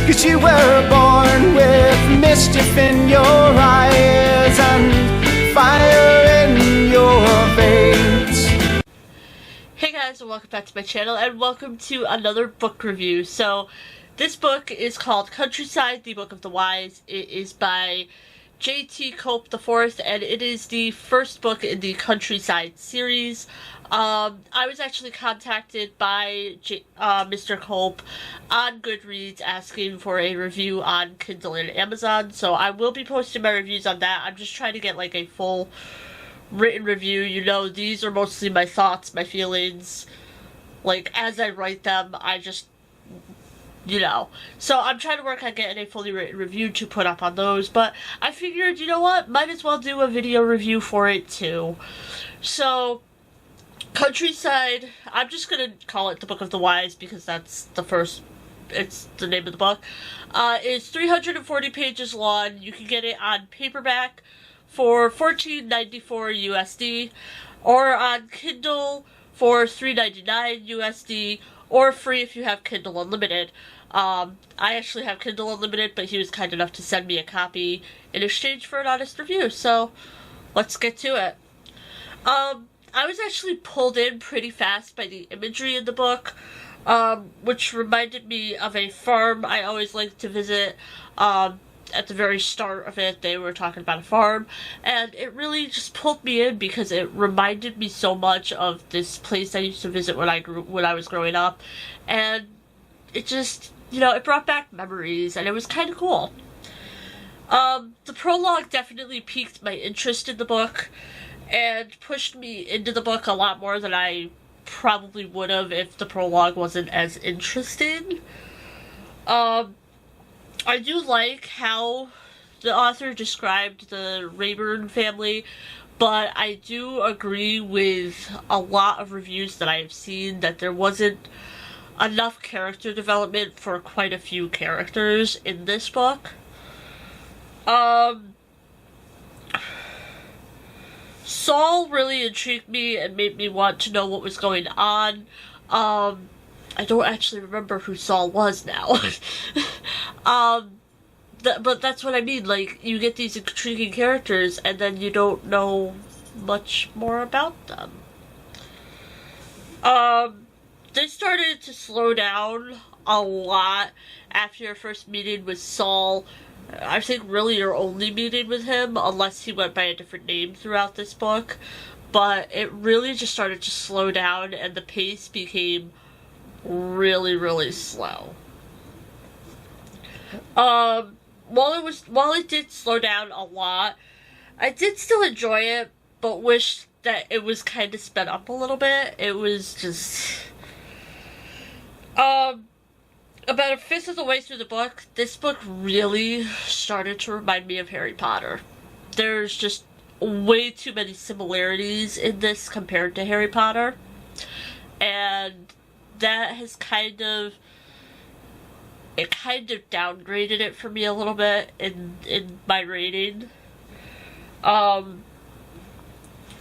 'Cause you were born with mischief in your eyes and fire in your veins. Hey guys, and welcome back to my channel, and welcome to another book review. So, this book is called Countryside, the Book of the Wise. It is by J.T. Cope IV, and it is the first book in the Countryside series. I was actually contacted by Mr. Cope on Goodreads asking for a review on Kindle and Amazon, so I will be posting my reviews on that. I'm just trying to get like a full written review. You know, these are mostly my thoughts, my feelings. Like, as I write them, I just, you know. So I'm trying to work on getting a fully written review to put up on those, but I figured, you know what, might as well do a video review for it too. So, Countryside, I'm just gonna call it the Book of the Wise because that's it's the name of the book. It's 340 pages long. You can get it on paperback for $14.94 USD, or on Kindle for $3.99 USD, or free if you have Kindle Unlimited. I actually have Kindle Unlimited, but he was kind enough to send me a copy in exchange for an honest review, so let's get to it. I was actually pulled in pretty fast by the imagery in the book, which reminded me of a farm I always like to visit. At the very start of it, they were talking about a farm, and it really just pulled me in because it reminded me so much of this place I used to visit when I was growing up, and it just, you know, it brought back memories, and it was kind of cool. The prologue definitely piqued my interest in the book, and pushed me into the book a lot more than I probably would have if the prologue wasn't as interesting. I do like how the author described the Rayburn family, but I do agree with a lot of reviews that I have seen that there wasn't enough character development for quite a few characters in this book. Saul really intrigued me and made me want to know what was going on. I don't actually remember who Saul was now. But that's what I mean, like, you get these intriguing characters and then you don't know much more about them. They started to slow down a lot after your first meeting with Saul. I think really your only meeting with him, unless he went by a different name throughout this book. But it really just started to slow down and the pace became really, really slow. While it did slow down a lot, I did still enjoy it, but wish that it was kind of sped up a little bit. It was just, about a fifth of the way through the book, this book really started to remind me of Harry Potter. There's just way too many similarities in this compared to Harry Potter, and that has kind of downgraded it for me a little bit in my rating. I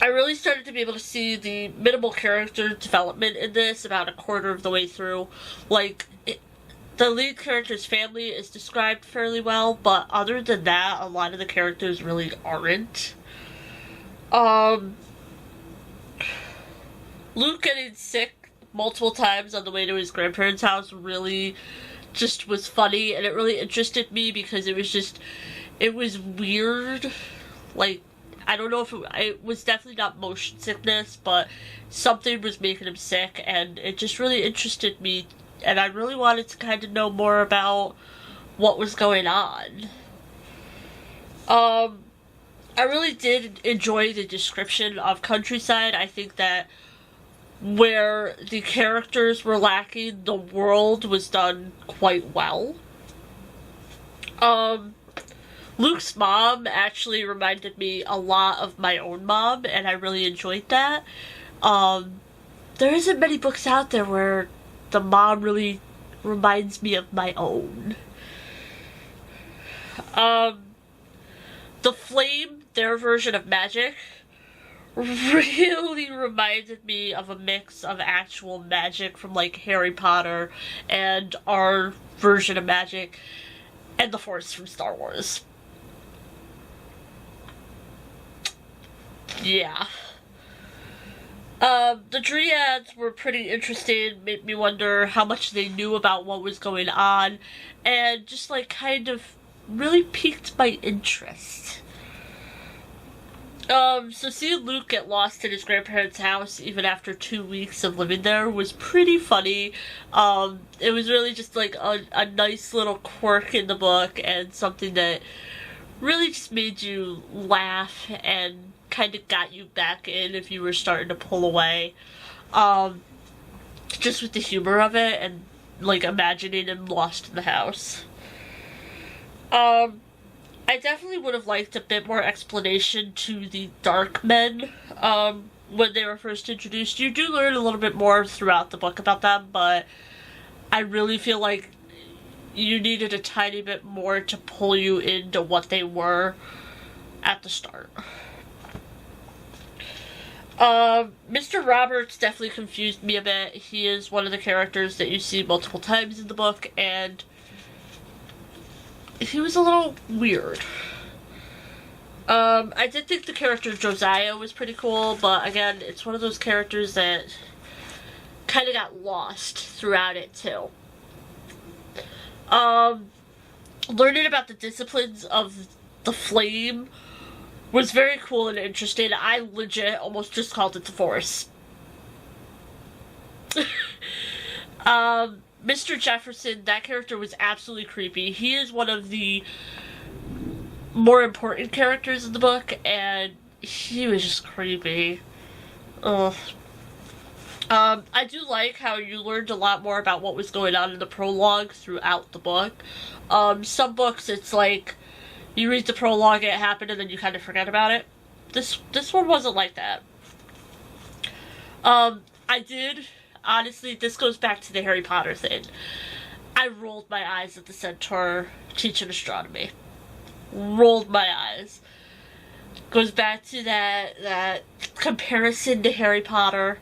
really started to be able to see the minimal character development in this about a quarter of the way through. Like, the lead character's family is described fairly well, but other than that, a lot of the characters really aren't. Luke getting sick multiple times on the way to his grandparents' house really just was funny, and it really interested me because it was weird. Like, I don't know if it was definitely not motion sickness, but something was making him sick, and it just really interested me, and I really wanted to kind of know more about what was going on. I really did enjoy the description of Countryside. I think that where the characters were lacking, the world was done quite well. Luke's mom actually reminded me a lot of my own mom, and I really enjoyed that. There isn't many books out there where the mom really reminds me of my own. The Flame, their version of magic, really reminded me of a mix of actual magic from like Harry Potter and our version of magic and the Force from Star Wars. Yeah. The Dryads were pretty interesting, made me wonder how much they knew about what was going on, and just like kind of really piqued my interest. So seeing Luke get lost in his grandparents' house even after 2 weeks of living there was pretty funny. It was really just like a nice little quirk in the book and something that really just made you laugh and kind of got you back in if you were starting to pull away. Just with the humor of it and like imagining him lost in the house. I definitely would have liked a bit more explanation to the Dark Men when they were first introduced. You do learn a little bit more throughout the book about them, but I really feel like you needed a tiny bit more to pull you into what they were at the start. Mr. Roberts definitely confused me a bit. He is one of the characters that you see multiple times in the book, and he was a little weird. I did think the character Josiah was pretty cool, but again, it's one of those characters that kind of got lost throughout it too. Learning about the disciplines of the Flame was very cool and interesting. I legit almost just called it the Force. Mr. Jefferson, that character was absolutely creepy. He is one of the more important characters in the book, and he was just creepy. Ugh. I do like how you learned a lot more about what was going on in the prologue throughout the book. Some books, it's like, you read the prologue, it happened, and then you kind of forget about it. This one wasn't like that. Honestly, this goes back to the Harry Potter thing. I rolled my eyes at the Centaur teaching astronomy. Rolled my eyes. Goes back to that comparison to Harry Potter.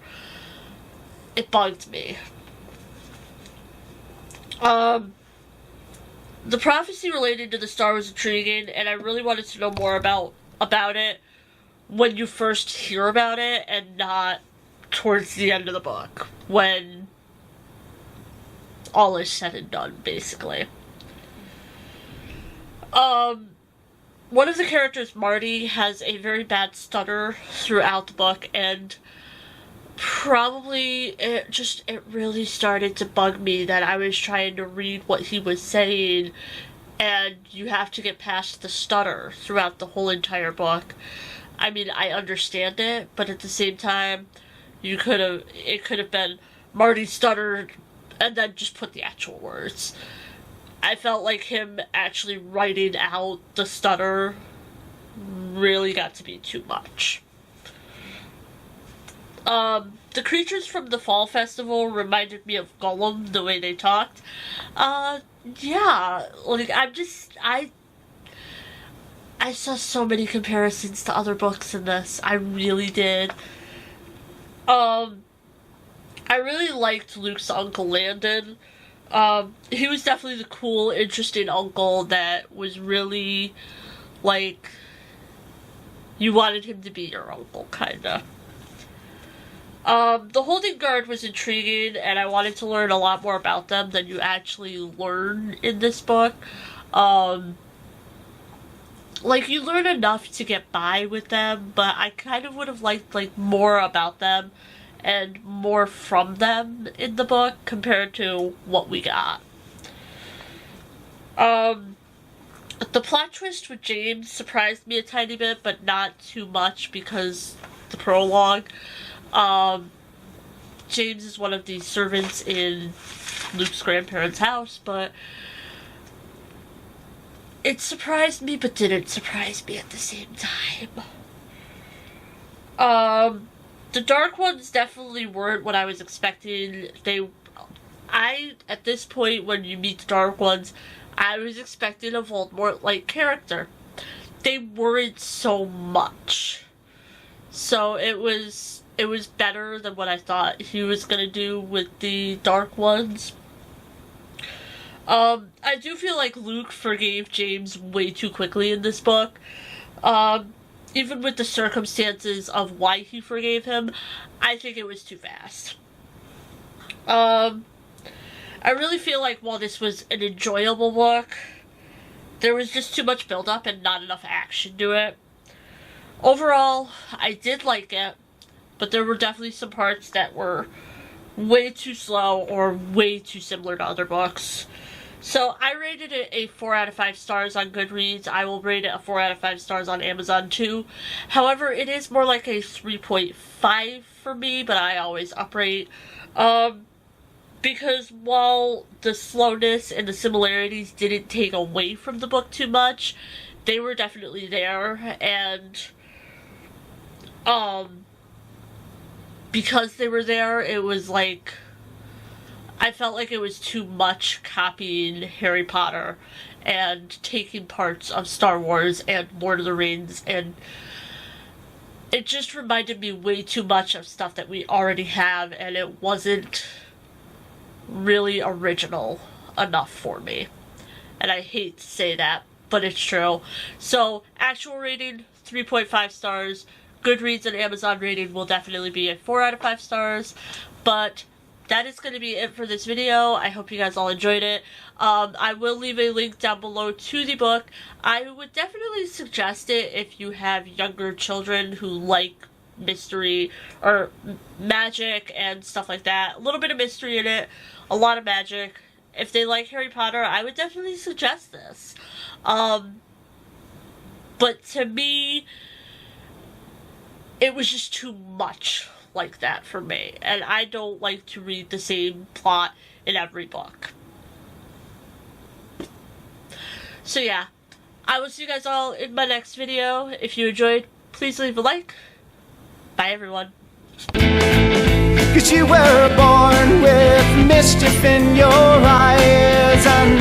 It bugged me. The prophecy related to the star was intriguing, and I really wanted to know more about it when you first hear about it, and not towards the end of the book, when all is said and done, basically. One of the characters, Marty, has a very bad stutter throughout the book, and probably it really started to bug me that I was trying to read what he was saying, and you have to get past the stutter throughout the whole entire book. I mean, I understand it, but at the same time, it could have been Marty stuttered and then just put the actual words. I felt like him actually writing out the stutter really got to be too much. The creatures from the Fall Festival reminded me of Gollum, the way they talked. Yeah, like, I saw so many comparisons to other books in this. I really did. I really liked Luke's Uncle Landon. He was definitely the cool, interesting uncle that was really, like, you wanted him to be your uncle, kinda. The Holding Guard was intriguing, and I wanted to learn a lot more about them than you actually learn in this book. Like, you learn enough to get by with them, but I kind of would have liked, like, more about them and more from them in the book compared to what we got. The plot twist with James surprised me a tiny bit, but not too much because the prologue. James is one of the servants in Luke's grandparents' house, but it surprised me, but didn't surprise me at the same time. The Dark Ones definitely weren't what I was expecting. At this point, when you meet the Dark Ones, I was expecting a Voldemort-like character. They weren't so much. So it was better than what I thought he was gonna do with the Dark Ones. I do feel like Luke forgave James way too quickly in this book. Even with the circumstances of why he forgave him, I think it was too fast. I really feel like while this was an enjoyable book, there was just too much build-up and not enough action to it. Overall, I did like it, but there were definitely some parts that were way too slow or way too similar to other books. So I rated it a 4 out of 5 stars on Goodreads. I will rate it a 4 out of 5 stars on Amazon too. However, it is more like a 3.5 for me, but I always uprate. Because while the slowness and the similarities didn't take away from the book too much, they were definitely there, and because they were there, it was like, I felt like it was too much copying Harry Potter and taking parts of Star Wars and Lord of the Rings, and it just reminded me way too much of stuff that we already have, and it wasn't really original enough for me. And I hate to say that, but it's true. So, actual rating, 3.5 stars. Goodreads and Amazon rating will definitely be a 4 out of 5 stars. But that is going to be it for this video. I hope you guys all enjoyed it. I will leave a link down below to the book. I would definitely suggest it if you have younger children who like mystery or magic and stuff like that. A little bit of mystery in it, a lot of magic. If they like Harry Potter, I would definitely suggest this. But to me, it was just too much like that for me, and I don't like to read the same plot in every book. So yeah, I will see you guys all in my next video. If you enjoyed, please leave a like. Bye everyone. 'Cause you were born with mischief in your eyes, and